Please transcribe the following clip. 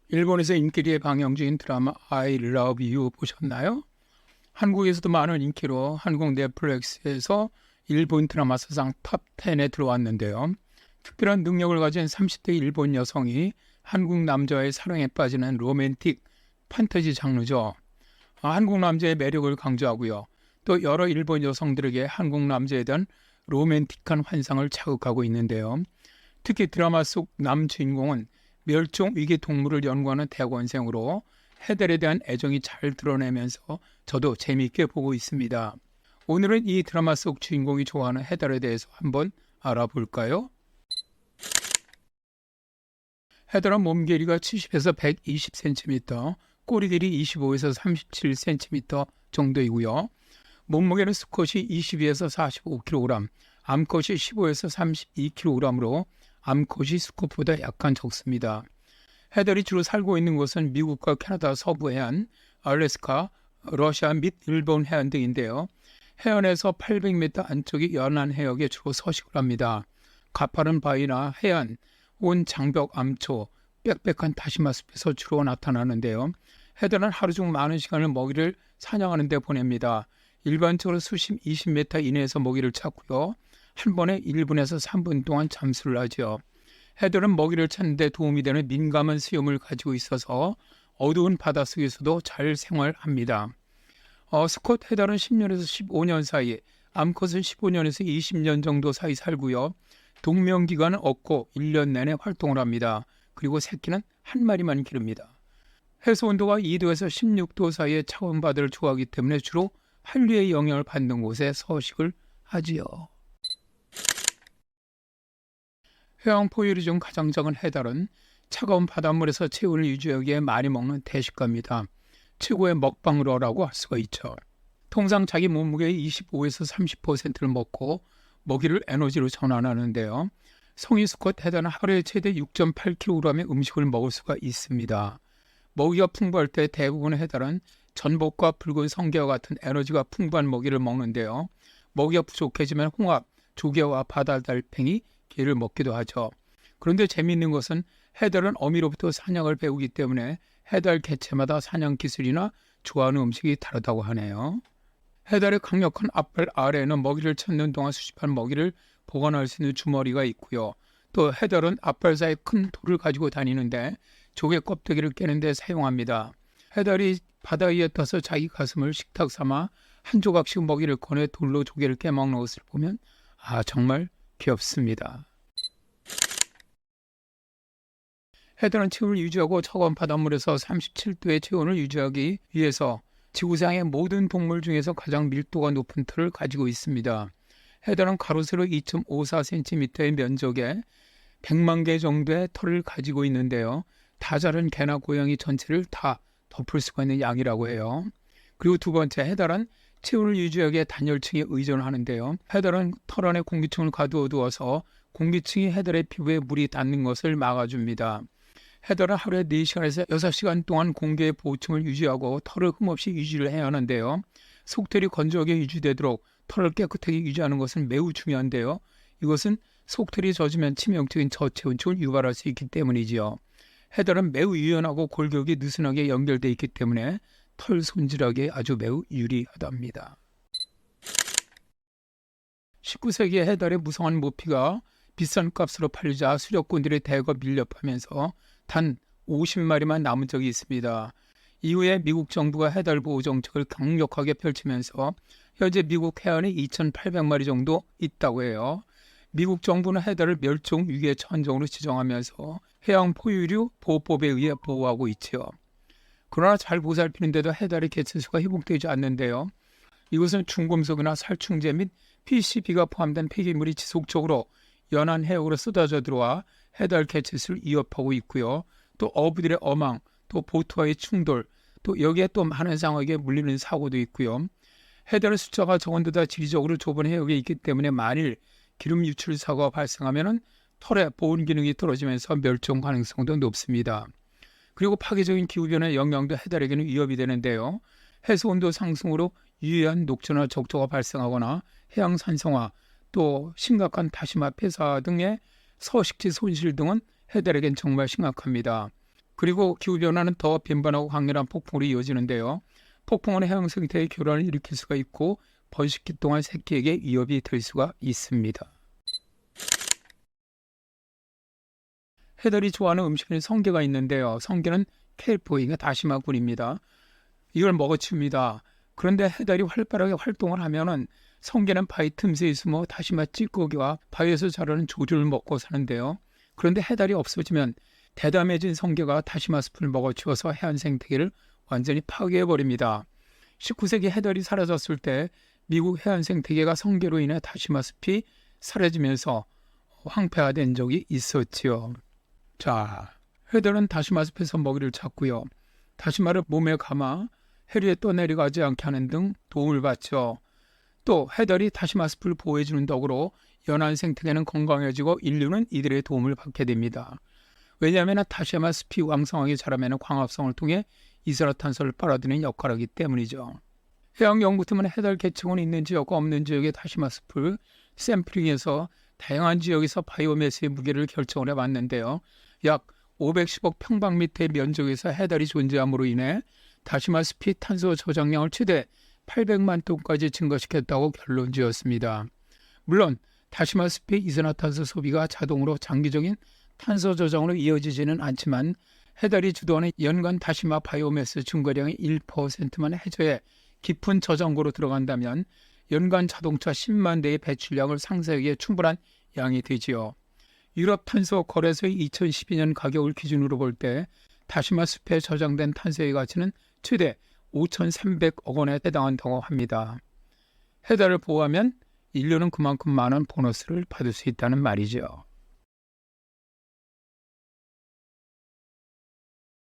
일본에서 인기리에 방영 중인 드라마 I Love You 보셨나요? 한국에서도 많은 인기로 한국 넷플릭스에서 일본 드라마 사상 탑 10에 들어왔는데요. 특별한 능력을 가진 30대 일본 여성이 한국 남자의 사랑에 빠지는 로맨틱 판타지 장르죠. 한국 남자의 매력을 강조하고요. 또 여러 일본 여성들에게 한국 남자에 대한 로맨틱한 환상을 자극하고 있는데요. 특히 드라마 속 남주인공은 멸종 위기 동물을 연구하는 대학원생으로 해달에 대한 애정이 잘 드러내면서 저도 재미있게 보고 있습니다. 오늘은 이 드라마 속 주인공이 좋아하는 해달에 대해서 한번 알아볼까요? 해달은 몸 길이가 70에서 120cm, 꼬리 길이 25에서 37cm 정도이고요. 몸무게는 수컷이 22에서 45kg, 암컷이 15에서 32kg으로 암컷이 수컷보다 약간 적습니다. 해달이 주로 살고 있는 곳은 미국과 캐나다 서부 해안, 알래스카, 러시아 및 일본 해안 등인데요. 해안에서 800m 안쪽이 연안 해역에 주로 서식을 합니다. 가파른 바위나 해안, 온 장벽 암초, 빽빽한 다시마 숲에서 주로 나타나는데요. 해달은 하루 중 많은 시간을 먹이를 사냥하는 데 보냅니다. 일반적으로 수심 20m 이내에서 먹이를 찾고요. 한 번에 1분에서 3분 동안 잠수를 하죠. 해달은 먹이를 찾는 데 도움이 되는 민감한 수염을 가지고 있어서 어두운 바닷속에서도 잘 생활합니다. 수컷 해달은 10년에서 15년 사이, 암컷은 15년에서 20년 정도 사이 살고요. 동명기간은 없고 1년 내내 활동을 합니다. 그리고 새끼는 한 마리만 기릅니다. 해수 온도가 2도에서 16도 사이의 차가운 바다를 좋아하기 때문에 주로 한류의 영향을 받는 곳에 서식을 하지요. 해양 포유류 중 가장 작은 해달은 차가운 바닷물에서 체온을 유지하기에 많이 먹는 대식가입니다. 최고의 먹방러라고 할 수가 있죠. 통상 자기 몸무게의 25에서 30%를 먹고 먹이를 에너지로 전환하는데요. 성인 수컷 해달은 하루에 최대 6.8kg의 음식을 먹을 수가 있습니다. 먹이가 풍부할 때 대부분의 해달은 전복과 붉은 성게와 같은 에너지가 풍부한 먹이를 먹는데요. 먹이가 부족해지면 홍합, 조개와 바다달팽이, 게를 먹기도 하죠. 그런데 재미있는 것은 해달은 어미로부터 사냥을 배우기 때문에 해달 개체마다 사냥 기술이나 좋아하는 음식이 다르다고 하네요. 해달의 강력한 앞발 아래에는 먹이를 찾는 동안 수집한 먹이를 보관할 수 있는 주머니가 있고요. 또 해달은 앞발 사이에 큰 돌을 가지고 다니는데 조개 껍데기를 깨는 데 사용합니다. 해달이 바다 위에 떠서 자기 가슴을 식탁 삼아 한 조각씩 먹이를 꺼내 돌로 조개를 깨먹는 것을 보면 정말 귀엽습니다. 해달은 체온을 유지하고 차가운 바닷물에서 37도의 체온을 유지하기 위해서 지구상의 모든 동물 중에서 가장 밀도가 높은 털을 가지고 있습니다. 해달은 가로 세로 2.54cm의 면적에 100만 개 정도의 털을 가지고 있는데요. 다 자란 개나 고양이 전체를 다 덮을 수가 있는 양이라고 해요. 그리고 두 번째, 해달은 체온을 유지하기에 단열층에 의존하는데요. 해달은 털 안에 공기층을 가두어 두어서 공기층이 해달의 피부에 물이 닿는 것을 막아줍니다. 해달은 하루에 4시간에서 6시간 동안 공기의 보호층을 유지하고 털을 흠없이 유지를 해야 하는데요. 속털이 건조하게 유지되도록 털을 깨끗하게 유지하는 것은 매우 중요한데요. 이것은 속털이 젖으면 치명적인 저체온증을 유발할 수 있기 때문이지요. 해달은 매우 유연하고 골격이 느슨하게 연결되어 있기 때문에 털 손질하기에 아주 매우 유리하답니다. 19세기에 해달의 무성한 모피가 비싼 값으로 팔리자 수렵꾼들이 대거 밀렵하면서 단 50마리만 남은 적이 있습니다. 이후에 미국 정부가 해달 보호 정책을 강력하게 펼치면서 현재 미국 해안에 2,800마리 정도 있다고 해요. 미국 정부는 해달을 멸종 위기의 천적으로 지정하면서 해양 포유류 보호법에 의해 보호하고 있죠. 그러나 잘 보살피는데도 해달의 개체수가 회복되지 않는데요. 이것은 중금속이나 살충제 및 PCB가 포함된 폐기물이 지속적으로 연안 해역으로 쏟아져 들어와 해달 개체수를 위협하고 있고요. 또 어부들의 어망, 또 보트와의 충돌, 또 여기에 또 많은 상황에 물리는 사고도 있고요. 해달의 숫자가 적은 데다 지리적으로 좁은 해역에 있기 때문에 만일 기름 유출 사고가 발생하면 털의 보온 기능이 떨어지면서 멸종 가능성도 높습니다. 그리고 파괴적인 기후변화의 영향도 해달에게는 위협이 되는데요. 해수 온도 상승으로 유해한 녹초나 적조가 발생하거나 해양 산성화, 또 심각한 다시마 폐사 등의 서식지 손실 등은 해달에겐 정말 심각합니다. 그리고 기후변화는 더 빈번하고 강렬한 폭풍으로 이어지는데요. 폭풍은 해양 생태의 교란을 일으킬 수가 있고 번식기 동안 새끼에게 위협이 될 수가 있습니다. 해달이 좋아하는 음식에는 성게가 있는데요. 성게는 켈포이가 다시마군입니다. 이걸 먹어칩니다. 그런데 해달이 활발하게 활동을 하면은 성게는 바위 틈새에 숨어 다시마 찌꺼기와 바위에서 자라는 조류를 먹고 사는데요. 그런데 해달이 없어지면 대담해진 성게가 다시마 숲을 먹어치워서 해안 생태계를 완전히 파괴해버립니다. 19세기 해달이 사라졌을 때 미국 해안 생태계가 성게로 인해 다시마 숲이 사라지면서 황폐화된 적이 있었지요. 자, 해달은 다시마 숲에서 먹이를 찾고요. 다시마를 몸에 감아 해류에 떠내려가지 않게 하는 등 도움을 받죠. 또 해달이 다시마 숲을 보호해주는 덕으로 연안 생태계는 건강해지고 인류는 이들의 도움을 받게 됩니다. 왜냐하면 다시마 숲이 왕성하게 자라면 광합성을 통해 이산화탄소를 빨아들이는 역할을 하기 때문이죠. 해양연구팀은 해달 개체군이 있는 지역과 없는 지역의 다시마 숲을 샘플링해서 다양한 지역에서 바이오매스의 무게를 결정을 해봤는데요. 약 510억 평방미터의 면적에서 해달이 존재함으로 인해 다시마 숲이 탄소 저장량을 최대 800만 톤까지 증가시켰다고 결론 지었습니다. 물론 다시마 숲의 이산화탄소 소비가 자동으로 장기적인 탄소 저장으로 이어지지는 않지만 해달이 주도하는 연간 다시마 바이오매스 증가량의 1%만 해저에 깊은 저장고로 들어간다면 연간 자동차 10만 대의 배출량을 상쇄하기에 충분한 양이 되지요. 유럽 탄소 거래소의 2012년 가격을 기준으로 볼 때 다시마 숲에 저장된 탄소의 가치는 최대 5,300억 원에 해당한다고 합니다. 해달을 보호하면 인류는 그만큼 많은 보너스를 받을 수 있다는 말이죠.